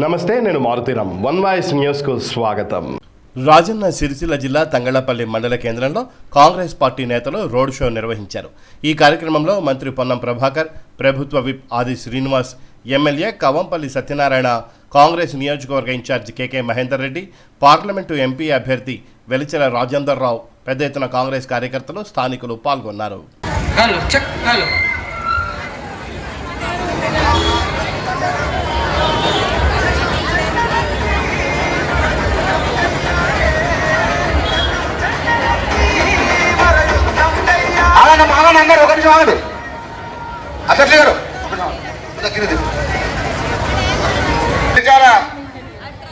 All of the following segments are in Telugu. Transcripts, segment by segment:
నమస్తే, నేను మారుతీరామ్. వన్ వాయిస్ న్యూస్కు స్వాగతం. రాజన్న సిరిసిల్ల జిల్లా తంగళ్లపల్లి మండల కేంద్రంలో కాంగ్రెస్ పార్టీ నేతలు రోడ్ షో నిర్వహించారు. ఈ కార్యక్రమంలో మంత్రి పొన్నం ప్రభాకర్, ప్రభుత్వ విప్ ఆది శ్రీనివాస్, ఎమ్మెల్యే కవంపల్లి సత్యనారాయణ, కాంగ్రెస్ నియోజకవర్గ ఇన్ఛార్జి కేకే మహేందర్ రెడ్డి, పార్లమెంటు ఎంపీ అభ్యర్థి వెలిచెల రాజేందర్ రావు, పెద్ద ఎత్తున కాంగ్రెస్ కార్యకర్తలు, స్థానికులు పాల్గొన్నారు. అందరూ ఒక నిమిషం ఆగండి. అధ్యక్షులు గారు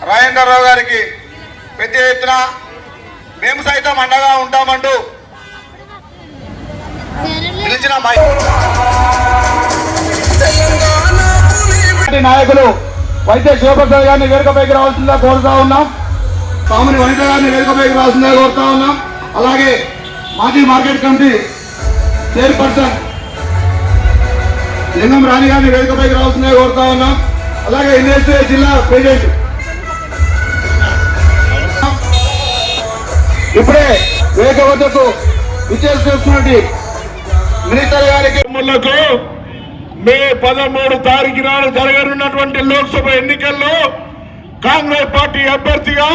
రాజేంద్రరావు గారికి పెద్ద ఎత్తున మేము సైతం అండగా ఉంటామంటూ పిలిచిన నాయకులు వైద్య శివప్రసాద్ గారిని వేదికపైకి రావాల్సిందిగా కోరుతా ఉన్నాం. కామిని వనిత గారిని వేదికపైకి రావాల్సిందిగా కోరుతా ఉన్నాం. అలాగే మాజీ మార్కెట్ కమిటీ చైర్పర్సన్ లింగం రాణి గారిని వేదికపైకి రావాల్సిందిగా కోరుతా ఉన్నాం. అలాగే ఎన్ఎస్ఏ జిల్లా ప్రెసిడెంట్ ఇప్పుడే వేదిక వద్దకు విచ్చేస్తున్నటువంటి మినిస్టర్ గారికి మే 13 తారీఖు నాడు జరగనున్నటువంటి లోక్సభ ఎన్నికల్లో కాంగ్రెస్ పార్టీ అభ్యర్థిగా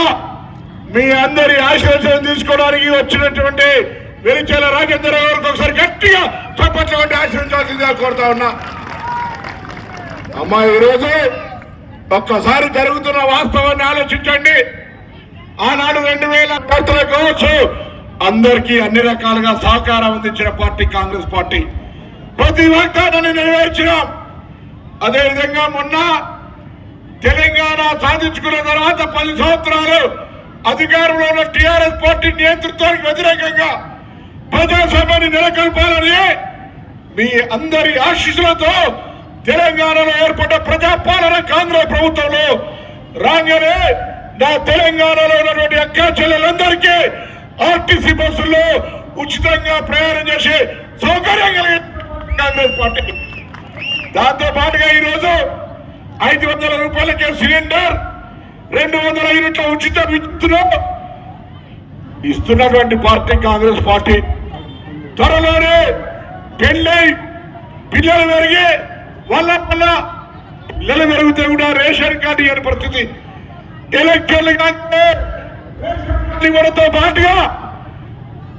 మీ అందరి ఆశీర్వాదం తీసుకోవడానికి వచ్చినటువంటి వెలిచెల రాజేందర్ గారికి ఒకసారి గట్టిగా చప్పట్లు కొట్టి ఆశీర్వదించాల్సిందిగా కోరుతా ఉన్నా. అమ్మా, ఈరోజు ఒక్కసారి జరుగుతున్న వాస్తవాన్ని ఆలోచించండి. ఆనాడు 2000 అభ్యర్థులు కావచ్చు, అందరికీ అన్ని రకాలుగా సహకారం అందించిన పార్టీ కాంగ్రెస్ పార్టీ. ప్రతి వాగ్దానాన్ని నెరవేర్చినాం. అదేవిధంగా మొన్న తెలంగాణ సాధించుకున్న తర్వాత 10 సంవత్సరాలు అధికారంలో ఉన్న టీఆర్ఎస్ పార్టీ నేతృత్వానికి వ్యతిరేకంగా ప్రజాస్వామ్యాన్ని నెలకొల్పాలని మీ అందరి ఆశీస్సులతో తెలంగాణలో ఏర్పడ్డ ప్రజాపాలన కాంగ్రెస్ ప్రభుత్వంలో రాగానే నా తెలంగాణలో ఉన్నటువంటి అక్కా చెల్లెలందరికీ ఆర్టీసీ బస్సుల్లో ఉచితంగా ప్రయాణం చేసే సౌకర్యం కలిగిన కాంగ్రెస్ పార్టీ. దాంతో పాటుగా ఈరోజు 500 రూపాయలకే సిలిండర్, 200 యూనిట్ల ఉచిత విద్యుత్తును ఇస్తున్నటువంటి పార్టీ కాంగ్రెస్ పార్టీ. త్వరలోనే పెళ్ళై పిల్లలు పెరిగి వాళ్ళ పిల్లలు పెరిగితే కూడా రేషన్ కార్డు ఇవ్వని పరిస్థితి. ఎలక్షన్లు ఇవ్వడంతో పాటుగా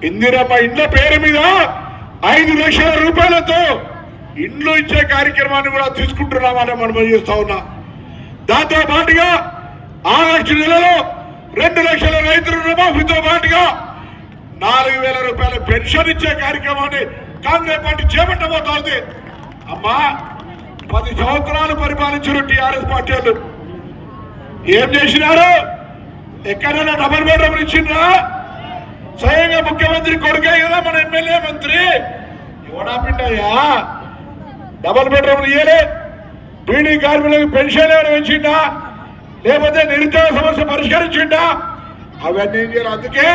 ఇందిరమ్మ ఇండ్ల పేరు మీద 5 లక్షల రూపాయలతో ఇండ్లు ఇచ్చే కార్యక్రమాన్ని కూడా తీసుకుంటున్నామని మనం చేస్తా ఉన్నా. దాంతో పాటుగా ఆగస్టు నెలలో 2 లక్షల రైతుల రుణమాఫీతో పాటుగా 4,000 రూపాయల పెన్షన్ ఇచ్చే కార్యక్రమాన్ని కాంగ్రెస్ పార్టీ చేపట్టబోతోంది. అమ్మా, 10 సంవత్సరాలు పరిపాలించిన టీఆర్ఎస్ పార్టీ వాళ్ళు ఏం చేసినారు? ఎక్కడైనా డబుల్ బెడ్రూమ్ ఇచ్చిండ్రా? స్వయంగా ముఖ్యమంత్రి కొడుకే కదా మన ఎమ్మెల్యే మంత్రి. ఎవడా పిండయ్యా డబుల్ బెడ్రూమ్ ఇయ్యలే? బీడీ కార్మికులకు పెన్షన్ ఏమైనా ఇచ్చిండా? లేకపోతే నిరుద్యోగ సమస్య పరిష్కరించిండా? అవన్నీ ఏం చేయాలి? అందుకే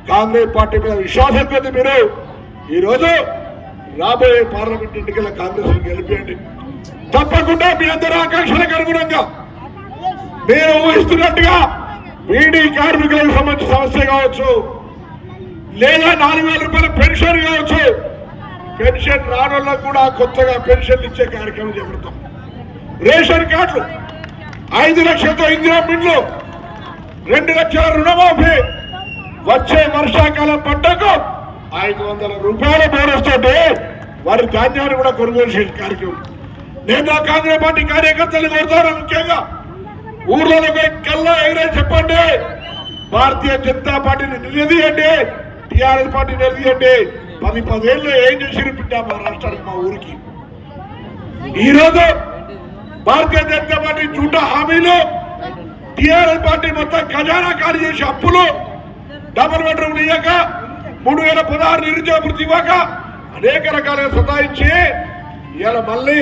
కాంగ్రెస్ పార్టీ మీద విశ్వాసం కొద్ది మీరు ఈరోజు రాబోయే పార్లమెంట్ ఎన్నికల కాంగ్రెస్ గెలిపేయండి. తప్పకుండా మీ అందరూ ఆకాంక్షలకు అనుగుణంగా మీరు ఊహిస్తున్నట్టుగా బీడీ కార్మికులకు సంబంధించిన సమస్య కావచ్చు, లేదా 4,000 రూపాయల పెన్షన్ కావచ్చు, పెన్షన్ రానులకు కూడా కొత్తగా పెన్షన్ ఇచ్చే కార్యక్రమం చేపడతాం. రేషన్ కార్డులు 5 లక్షలతో ఇందిరా మిండ్లు, 2 లక్షల రుణమాఫీ, వచ్చే వర్షాకాలం పంటకు 500 రూపాయల బోనస్ తోటి వారి ధాన్యాన్ని కూడా కొనుగోలు చేసే కార్యక్రమం. నేను కాంగ్రెస్ పార్టీ కార్యకర్తలు కోరుతాను, ముఖ్యంగా ఊర్లలో కల్లా ఎగిరే చెప్పండి, భారతీయ జనతా పార్టీని నిలదీయండి, టీఆర్ఎస్ పార్టీ నిలదీయండి. 10 ఏళ్ళు ఏం చేసి బిడ్డ మా రాష్ట్రానికి, మా ఊరికి. ఈరోజు భారతీయ జనతా పార్టీ చూడ హామీలు, టీఆర్ఎస్ పార్టీ మొత్తం ఖజానా ఖాళీ చేసి అప్పులు, డబుల్ బెడ్రూమ్లు ఇవ్వక, 3016 నిరుద్యోగ వృత్తి ఇవ్వక అనేక రకాలుగా సతాయించి ఇవాళ మళ్ళీ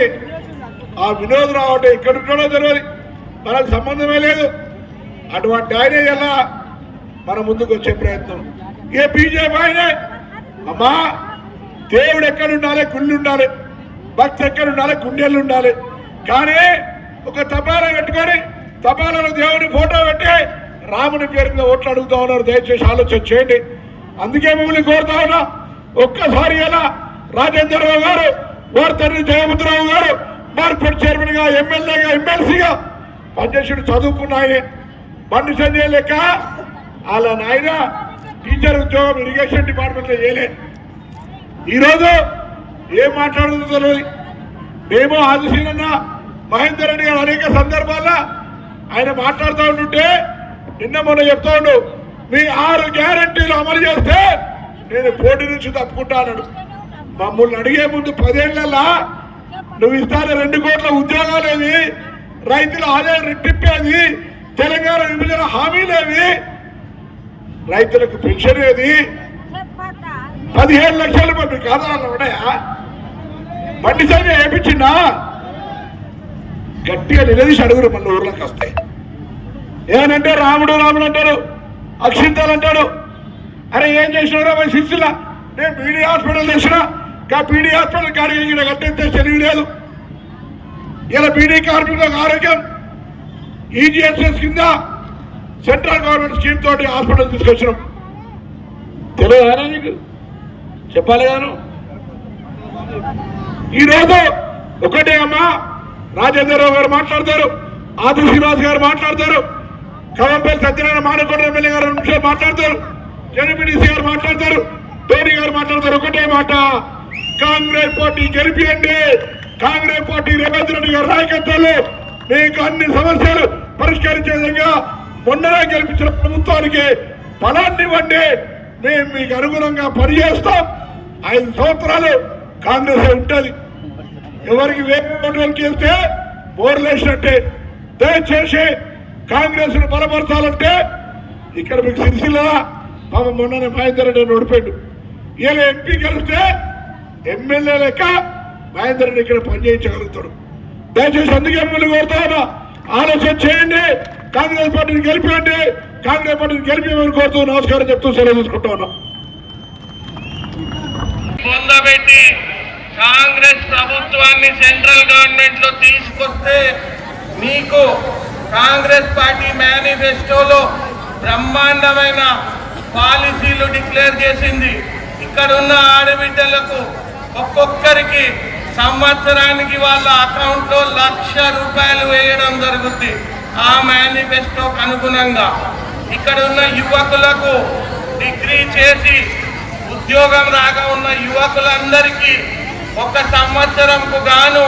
ఆ వినోదరావు అంటే ఇక్కడ ఉంటాడో తెలియదు, మనకు సంబంధమే లేదు. అటువంటి ఆయన ఇలా మన ముందుకు వచ్చే ప్రయత్నం. ఏ బీజేపీ ఆయనే. అమ్మా, దేవుడు ఎక్కడుండాలి? గుళ్ళు ఉండాలి. భక్తి ఎక్కడుండాలి? గుండెలు ఉండాలి. కానీ ఒక తపారా పెట్టుకొని తపాలను దేవుని ఫోటో పెట్టి రాముని పేరు మీద ఓట్లు అడుగుతా ఉన్నారు. దయచేసి ఆలోచన చేయండి. అందుకే మిమ్మల్ని కోరుతా ఉన్నా, ఒక్కసారి ఎలా రాజేంద్రరావు గారు, వారి తండ్రి జయముద్రరావు గారు మార్కెట్ చైర్మన్ గా, ఎమ్మెల్యేగా, ఎమ్మెల్సీగా పనిచేసి చదువుకున్న ఆయన బండి సంజయ్ లెక్క వాళ్ళ నాయన టీచర్ ఉద్యోగం ఇరిగేషన్ డిపార్ట్మెంట్ లో చేయలే. ఈరోజు ఏం మాట్లాడుతుందో తెలియదు. మేము ఆదిశీలన్న మహేందర్ రెడ్డి గారు అనేక సందర్భాల్లో ఆయన మాట్లాడుతూ ఉంటుంటే నిన్న మొన్న చెప్తా ఉండు, మీ 6 గ్యారంటీలు అమలు చేస్తే నేను పోటీ నుంచి తప్పుకుంటా అన్నాడు. మమ్మల్ని అడిగే ముందు 10 ఏళ్లలో నువ్వు ఇస్తాను 2 కోట్ల ఉద్యోగాలేవి, రైతుల ఆదాయం రెట్టింపేది, తెలంగాణ విభజన హామీలేవి, రైతులకు పెన్షన్ ఏది, 17 లక్షల మంది ఖాతాలు ఉన్నాయా, బండి సంజయ్ వేయించిందా? గట్టిగా నిలదీసి అడుగురు మన ఊర్లోకి వస్తాయి. ఏమనంటే రాముడు రాముడు అంటారు, అక్షింతలు అంటాడు. అరే ఏం చేసినారా పోయి సిరిసిల్ల? నేను పీడీ హాస్పిటల్ చేసిన, పీడీ హాస్పిటల్ కాడికి ఇక్కడ కట్టితే తెలివి లేదు. ఇలా పీడీ కార్మికులకు ఆరోగ్యం ఈజీఎస్ఎస్ కింద సెంట్రల్ గవర్నమెంట్ స్కీమ్ తోటి హాస్పిటల్ తీసుకొచ్చినాం. తెలియదా నీకు? చెప్పాలి గాను. ఈరోజు ఒకటే అమ్మా, రాజేంద్రరావు గారు మాట్లాడతారు, ఆది శ్రీనివాస్ గారు మాట్లాడతారు, కవంపల్లి సత్యనారాయణ మానకొండ ఎమ్మెల్యే గారు 2 నిమిషాలు మాట్లాడతారు, జనపిడిసి గారు మాట్లాడతారు, టోనీ గారు మాట్లాడతారు. ఒకటే మాట, కాంగ్రెస్ పార్టీ గెలిపియండి. కాంగ్రెస్ పార్టీ రేవంత్ రెడ్డి గారి నాయకత్వంలో మీకు అన్ని సమస్యలు పరిష్కరించే విధంగా మొన్ననే గెలిపించిన ప్రభుత్వానికి బలాన్ని ఇవ్వండి. మేము మీకు అనుగుణంగా పనిచేస్తాం. 5 సంవత్సరాలు కాంగ్రెస్ ఉంటుంది. ఎవరికి వేరే ఓట్లు చేస్తే బోర్లేసినట్టే. దయచేసి కాంగ్రెస్ ను బలపరచాలంటే ఇక్కడ మీకు సిరిసిల్ల పాపం మొన్ననే మహేందర్ రెడ్డి ఓడిపోయాడు. ఇలా ఎంపీ గెలిస్తే ఎమ్మెల్యే లెక్క మహేందర్ రెడ్డి ఇక్కడ పనిచేయించగలుగుతాడు. దయచేసి అందుకే మిమ్మల్ని కోరుతా, ఆలోచన చేయండి, కాంగ్రెస్ పార్టీని గెలిపియండి. కాంగ్రెస్ పార్టీని గెలిపేమని కోరుతూ నమస్కారం చెప్తూ సెలవు తీసుకుంటా ఉన్నాం. పొందబెట్టి కాంగ్రెస్ ప్రభుత్వాన్ని సెంట్రల్ గవర్నమెంట్ లో తీసుకొస్తే మీకు కాంగ్రెస్ పార్టీ మేనిఫెస్టోలో బ్రహ్మాండమైన పాలసీలు డిక్లేర్ చేసింది. ఇక్కడ ఉన్న ఆడబిడ్డలకు ఒక్కొక్కరికి సంవత్సరానికి వాళ్ళ అకౌంట్లో ₹1,00,000 వేయడం జరుగుతుంది. ఆ మేనిఫెస్టోకు అనుగుణంగా ఇక్కడ ఉన్న యువకులకు డిగ్రీ చేసి ఉద్యోగం రాగా ఉన్న యువకులందరికీ 1 సంవత్సరంకు గాను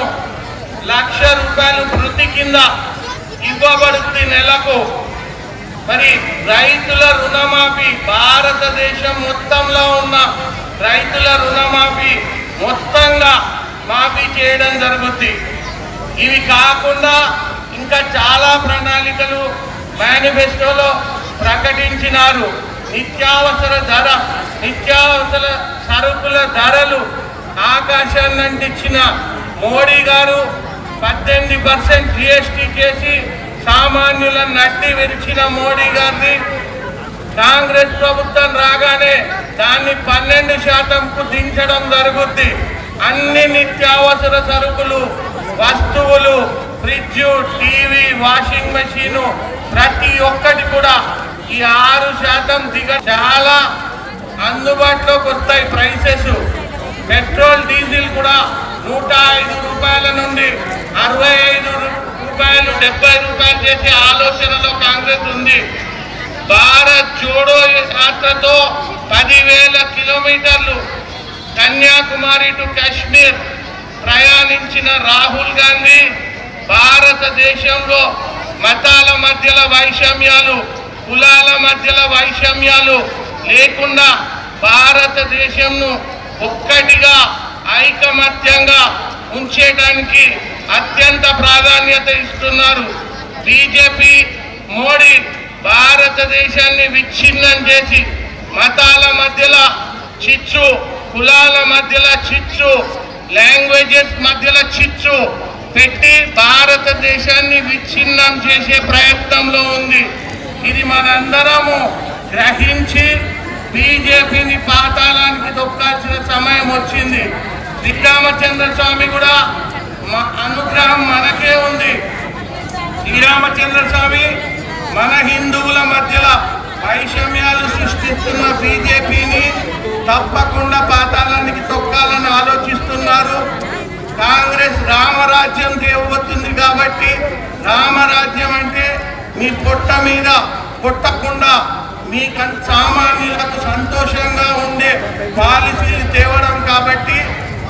₹1,00,000 వృత్తి కింద ఇవ్వబడుతుంది నెలకు. మరి రైతుల రుణమాఫీ, భారతదేశం మొత్తంలో ఉన్న రైతుల రుణమాఫీ మొత్తంగా మాఫీ చేయడం జరుగుతుంది. ఇవి కాకుండా ఇంకా చాలా ప్రణాళికలు మేనిఫెస్టోలో ప్రకటించినారు. నిత్యావసర సరుకుల ధరలు ఆకాశాన్ని అంటించిన మోడీ గారు 18% GST చేసి సామాన్యుల నడ్డి విరిచిన మోడీ గారిని కాంగ్రెస్ ప్రభుత్వం రాగానే దాన్ని 12%కు దించడం జరుగుద్ది. అన్ని నిత్యావసర సరుకులు, వస్తువులు, ఫ్రిడ్జ్, టీవీ, వాషింగ్ మెషీను ప్రతి ఒక్కటి కూడా ఈ 6% చాలా అందుబాటులోకి వస్తాయి ప్రైసెస్. పెట్రోల్, డీజిల్ కూడా ₹105 నుండి ₹65, ₹70 చేసే ఆలోచనలో కాంగ్రెస్ ఉంది. భారత్ జోడో యాత్రతో 10,000 కిలోమీటర్లు కన్యాకుమారి టు కాశ్మీర్ ప్రయాణించిన రాహుల్ గాంధీ భారతదేశంలో మతాల మధ్యల వైషమ్యాలు, కులాల మధ్యల వైషమ్యాలు లేకుండా భారతదేశంను ఒక్కటిగా ఐకమత్యంగా ఉంచేయడానికి అత్యంత ప్రాధాన్యత ఇస్తున్నారు. బీజేపీ, మోడీ భారతదేశాన్ని విచ్ఛిన్నం చేసి మతాల మధ్యల చిచ్చు, కులాల మధ్యల చిచ్చు, లాంగ్వేజెస్ మధ్యల చిచ్చు పెట్టి భారతదేశాన్ని విచ్ఛిన్నం చేసే ప్రయత్నంలో ఉంది. ఇది మనందరము గ్రహించి బీజేపీని పాతాళానికి దొక్కాల్సిన సమయం వచ్చింది. శ్రీరామచంద్ర స్వామి కూడా అనుగ్రహం మనకే ఉంది. శ్రీరామచంద్ర స్వామి మన హిందువుల మధ్యలో వైషమ్యాలు సృష్టిస్తున్న బీజేపీని తప్పకుండా పాతాళానికి తొక్కాలని ఆలోచిస్తున్నారు. కాంగ్రెస్ రామరాజ్యం తేవబోతుంది కాబట్టి రామరాజ్యం అంటే మీ పొట్ట మీద కొట్టకుండా మీ సామాన్యులకు సంతోషంగా ఉండే పాలసీలు తేవడం కాబట్టి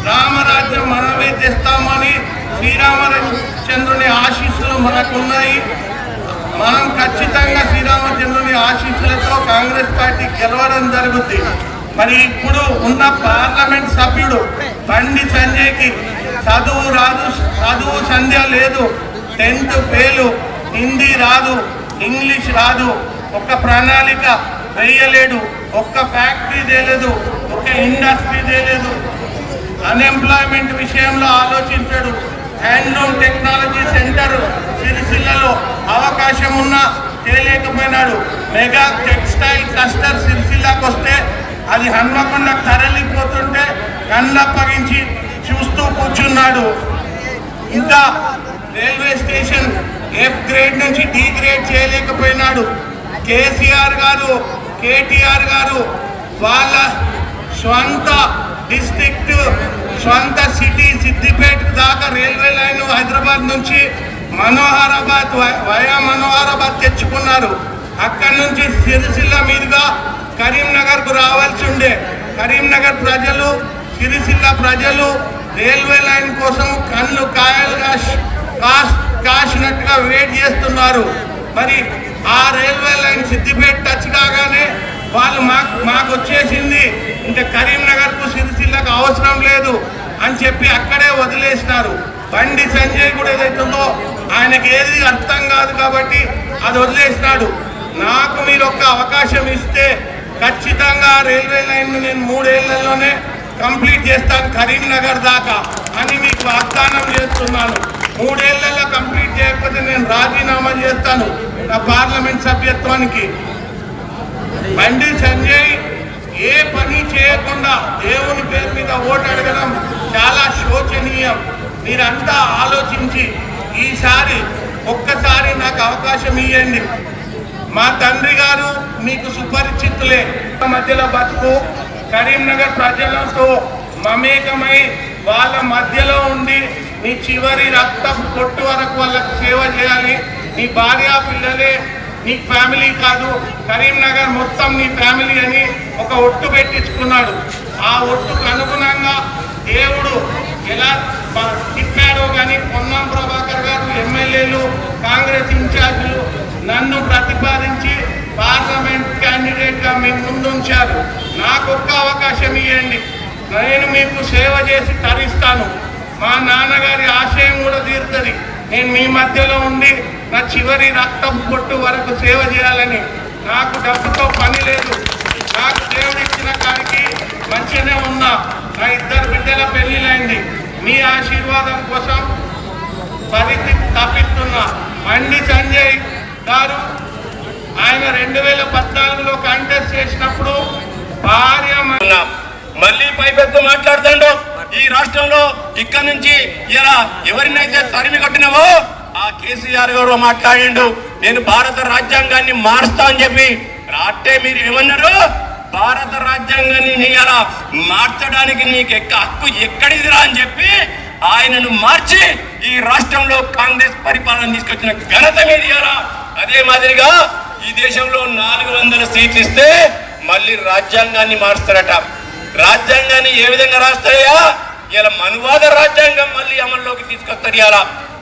రామరాజ్యం మనమే తెస్తామని శ్రీరామచంద్రుని ఆశీస్సులు మనకున్నాయి. మనం ఖచ్చితంగా శ్రీరామచంద్రుని ఆశీస్సులతో కాంగ్రెస్ పార్టీ గెలవడం జరుగుతుంది. మరి ఇప్పుడు ఉన్న పార్లమెంట్ సభ్యుడు బండి సంజయ్కి చదువు రాదు, చదువు సంధ్య లేదు, 10th ఫెయిల్, హిందీ రాదు, ఇంగ్లీష్ రాదు, ఒక ప్రణాళిక వేయలేడు, ఒక్క ఫ్యాక్టరీ తేలేదు, ఒక ఇండస్ట్రీ తేలేదు, అన్ఎంప్లాయ్మెంట్ విషయంలో ఆలోచించాడు. హ్యాండ్లూమ్ టెక్నాలజీ సెంటర్ సిరిసిల్లలో అవకాశం ఉన్నా తేలేకపోయినాడు. మెగా టెక్స్టైల్ క్లస్టర్ సిరిసిల్లాకు వస్తే అది హన్మకొండ తరలిపోతుంటే కళ్ళప్పగించి చూస్తూ కూర్చున్నాడు. ఇంకా రైల్వే స్టేషన్ F గ్రేడ్ నుంచి D గ్రేడ్ చేయలేకపోయినాడు. కేసీఆర్ గారు, కేటీఆర్ గారు వాళ్ళ స్వంత డిస్ట్రిక్ట్, స్వంత సిటీ సిద్దిపేట దాకా రైల్వే లైన్ హైదరాబాద్ నుంచి మనోహరాబాద్ వయా మనోహరాబాద్ తెచ్చుకున్నారు. అక్కడి నుంచి సిరిసిల్ల మీదుగా కరీంనగర్కు రావాల్సి ఉండే. కరీంనగర్ ప్రజలు, సిరిసిల్ల ప్రజలు రైల్వే లైన్ కోసం కళ్ళు కాయలుగా కాసినట్టుగా వెయిట్ చేస్తున్నారు. మరి ఆ రైల్వే లైన్ సిద్దిపేట టచ్ కాగానే వాళ్ళు మాకు వచ్చేసింది, ఇంకా కరీంనగర్కు సిరిసిల్లకు అవసరం లేదు అని చెప్పి అక్కడే వదిలేసినారు. బండి సంజయ్ కూడా ఏదైతుందో ఆయనకి ఏది అర్థం కాదు కాబట్టి అది వదిలేసినాడు. నాకు మీరు ఒక్క అవకాశం ఇస్తే ఖచ్చితంగా రైల్వే లైన్ నేను 3 ఏళ్లలోనే కంప్లీట్ చేస్తాను కరీంనగర్ దాకా అని మీకు వాగ్దానం చేస్తున్నాను. 3 ఏళ్లలో కంప్లీట్ చేయకపోతే నేను రాజీనామా చేస్తాను నా పార్లమెంట్ సభ్యత్వానికి. బండి సంజయ్ ఏ పని చేయకుండా దేవుని పేరు మీద ఓటు అడగడం చాలా శోచనీయం. మీరంతా ఆలోచించి ఈసారి ఒక్కసారి నాకు అవకాశం ఇవ్వండి. మా తండ్రి గారు మీకు సుపరిచితులే. మధ్యలో బతుకు, కరీంనగర్ ప్రజలతో మమేకమై వాళ్ళ మధ్యలో ఉండి నీ చివరి రక్తం కొట్టు వరకు వాళ్ళకు సేవ చేయాలి. నీ భార్య పిల్లలే నీ ఫ్యామిలీ కాదు, కరీంనగర్ మొత్తం నీ ఫ్యామిలీ అని ఒక ఒట్టు పెట్టించుకున్నాడు. ఆ ఒట్టుకు అనుగుణంగా దేవుడు ఎలా తిప్పాడో కానీ పొన్నం ప్రభాకర్ గారు, ఎమ్మెల్యేలు, కాంగ్రెస్ ఇన్ఛార్జీలు నన్ను ప్రతిపాదించి పార్లమెంట్ క్యాండిడేట్గా మీ ముందుంచారు. నాకు ఒక్క అవకాశం ఇవ్వండి, నేను మీకు సేవ చేసి తరిస్తాను. మా నాన్నగారి ఆశయం కూడా తీరుతుంది. నేను మీ మధ్యలో ఉండి నా చివరి రక్తం పొట్టు వరకు సేవ చేయాలని. నాకు డబ్బుతో పని లేదు, నాకు దేవుడు ఇచ్చిన కాడికి మంచిగానే ఉన్నా. నా 2 బిడ్డల పెళ్లిలైంది. మీ ఆశీర్వాదం కోసం పరిస్థితి తప్పిస్తున్నా. బండి సంజయ్ గారు ఆయన 2014లో కంటెస్ట్ చేసినప్పుడు భార్య మళ్ళీ పైపెత్తు మాట్లాడుతాడు. ఈ రాష్ట్రంలో ఇక్కడి నుంచి ఇలా ఎవరినైతే తరిమి కొట్టినావో ఆ కేసీఆర్ గారు మాట్లాడిండు, నేను భారత రాజ్యాంగాన్ని మారుస్తా అని చెప్పి. అంటే మీరు ఏమన్నారు? భారత రాజ్యాంగాన్ని ఇలా మార్చడానికి నీకు హక్కు ఎక్కడిదిరా అని చెప్పి ఆయనను మార్చి ఈ రాష్ట్రంలో కాంగ్రెస్ పరిపాలన తీసుకొచ్చిన ఘనత మీది. అదే మాదిరిగా ఈ దేశంలో 400 సీట్లు ఇస్తే మళ్ళీ రాజ్యాంగాన్ని మారుస్తారట. రాజ్యాంగాన్ని ఏ విధంగా రాస్తాయా? ఇలా మనువాద రాజ్యాంగం మళ్ళీ అమల్లోకి తీసుకొస్తారు. ఇలా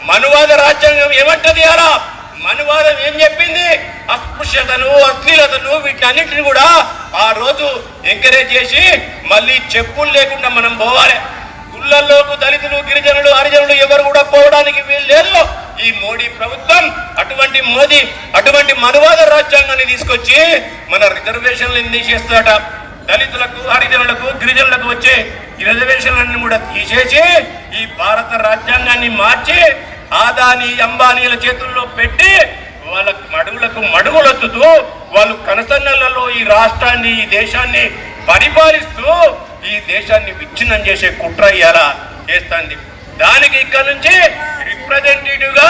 మనువాద రాజ్యాంగం ఏమంటది? ఇలా మనువాదం ఏం చెప్పింది? అస్పృశ్యతను, అశ్లీలతను, వీటన్నిటిని కూడా ఆ రోజు ఎంకరేజ్ చేసి మళ్ళీ చెప్పులు లేకుండా మనం పోవాలి. గుళ్ళల్లోకి దళితులు, గిరిజనులు, హరిజనులు ఎవరు కూడా పోవడానికి వీలు లేదు. ఈ మోడీ ప్రభుత్వం అటువంటి మనువాద రాజ్యాంగాన్ని తీసుకొచ్చి మన రిజర్వేషన్లు ఎందుకు చేస్తాడట? దళితులకు, హరిజనులకు, గిరిజనులకు వచ్చే రిజర్వేషన్లన్నీ కూడా తీసేసి ఈ భారత రాజ్యాంగాన్ని మార్చి ఆదాని, అంబానీల చేతుల్లో పెట్టి వాళ్ళ మడుగులొత్తుతూ వాళ్ళు కనసన్నలలో ఈ రాష్ట్రాన్ని, ఈ దేశాన్ని పరిపాలిస్తూ ఈ దేశాన్ని విచ్ఛిన్నం చేసే కుట్ర ఇయాల చేస్తుంది. దానికి ఇక్కడ నుంచి రిప్రజెంటేటివ్ గా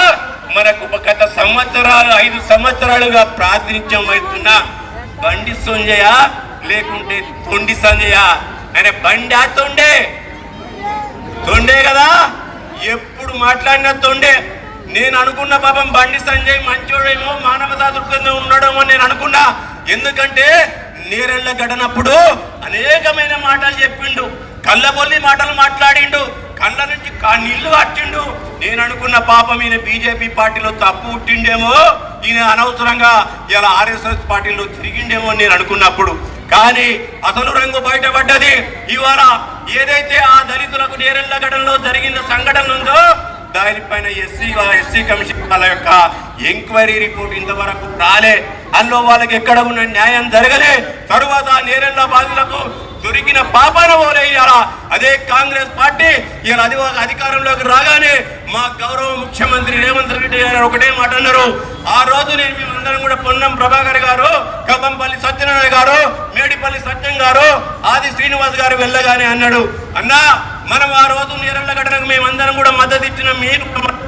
మనకు గత 5 సంవత్సరాలుగా ప్రాతినిధ్యం వహిస్తున్న బండి సంజయ లేకుంటే తొండి సంజయ ఆయన బండి తొండే కదా, ఎప్పుడు మాట్లాడిన తొండే. నేను అనుకున్న పాపం బండి సంజయ్ మంచోడేమో, మానవతా దృక్పథం ఉండడమో నేను అనుకున్నా. ఎందుకంటే నేరెళ్ళ గడనప్పుడు అనేకమైన మాటలు చెప్పిండు, కళ్ళబొల్లి మాటలు మాట్లాడిండు, కళ్ళ నుంచి నీళ్లు వచ్చిండు. నేను అనుకున్న పాపం ఈయన బీజేపీ పార్టీలో తప్పు పుట్టిండేమో, ఈయన అనవసరంగా ఇలా ఆర్ఎస్ఎస్ పార్టీలో తిరిగిండేమో నేను అనుకున్నప్పుడు. కానీ అసలు రంగు బయటపడ్డది. ఇవాళ ఏదైతే ఆ దళితులకు నేరెళ్ళగడంలో జరిగిన సంఘటన ఉందో దానిపైన ఎస్సీ కమిషన్ వాళ్ళ యొక్క ఎంక్వైరీ రిపోర్ట్ ఇంతవరకు రాలే. అందులో వాళ్ళకి ఎక్కడ ఉన్న న్యాయం జరగలే. తరువాత నేరెళ్ళ బాధితులకు దొరికిన పాపాన పోలేయాలా. అదే కాంగ్రెస్ పార్టీ ఇలా అధికారంలోకి రాగానే మా గౌరవ ముఖ్యమంత్రి రేవంత్ రెడ్డి గారు ఒకటే మాట అన్నారు. ఆ రోజు నేను మేమందరం కూడా పొన్నం ప్రభాకర్ గారు, కవ్వంపల్లి సత్యనారాయణ గారు, మేడిపల్లి సత్యం గారు, ఆది శ్రీనివాస్ గారు వెళ్ళగానే అన్నాడు, అన్నా మనం ఆ రోజు నేరెళ్ళ ఘటనకు మేమందరం కూడా మద్దతు ఇచ్చిన, మీరు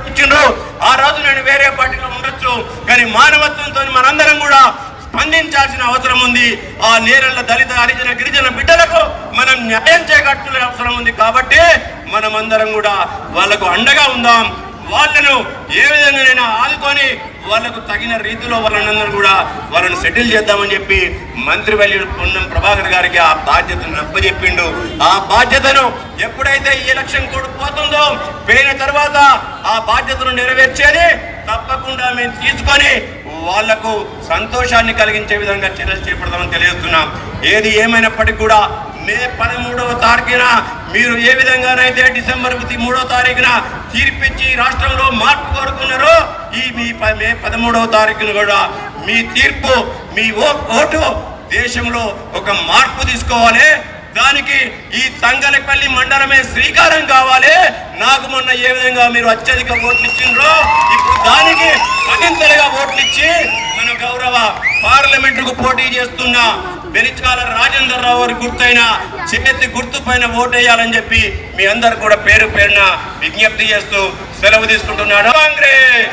ఇచ్చిండ్రు. ఆ రోజు నేను వేరే పార్టీలో ఉండొచ్చు, కానీ మానవత్వంతో మనందరం కూడా స్పందించాల్సిన అవసరం ఉంది. ఆ నేరెళ్ళ దళిత హరిజన గిరిజన బిడ్డలకు మనం న్యాయం చేకట్టుకునే అవసరం ఉంది. కాబట్టి మనమందరం కూడా వాళ్లకు అండగా ఉందాం. వాళ్ళను ఏ విధంగానైనా ఆదుకొని వాళ్ళకు తగిన రీతిలో వాళ్ళను సెటిల్ చేద్దామని చెప్పి మంత్రివర్యుడు పొన్నం ప్రభాకర్ గారికి ఆ బాధ్యతను అప్పచెప్పిండు. ఆ బాధ్యతను ఎప్పుడైతే ఈ ఎలక్షన్ కోడ్ పోతుందో పోయిన తర్వాత ఆ బాధ్యతను నెరవేర్చేది తప్పకుండా మేము తీసుకొని వాళ్లకు సంతోషాన్ని కలిగించే విధంగా చర్యలు చేపడతామని తెలియజేస్తున్నాం. ఏది ఏమైనప్పటికీ కూడా మే 13వ తారీఖున మీరు ఏ విధంగానైతే డిసెంబర్ 3వ తారీఖున తీర్పిచ్చి రాష్ట్రంలో మార్పు కోరుకున్నారో ఈ మే 13వ తారీఖున కూడా మీ తీర్పు, మీ ఓటు దేశంలో ఒక మార్పు తీసుకోవాలి. దానికి ఈ తంగలపల్లి మండలమే శ్రీకారం కావాలి. నాకు మొన్న ఏ విధంగా మీరు అత్యధిక ఓట్లు ఇచ్చిండ్రో ఇప్పుడు దానికి మరింతలుగా ఓట్లు ఇచ్చి మన గౌరవ పార్లమెంటుకు పోటీ చేస్తున్న బెలిచాల రాజేందర్ రావు గారి గుర్తైన చేతి గుర్తు పైన ఓటేయాలని చెప్పి మీ అందరు కూడా పేరు పేరున విజ్ఞప్తి చేస్తూ సెలవు తీసుకుంటున్నాడు. కాంగ్రెస్.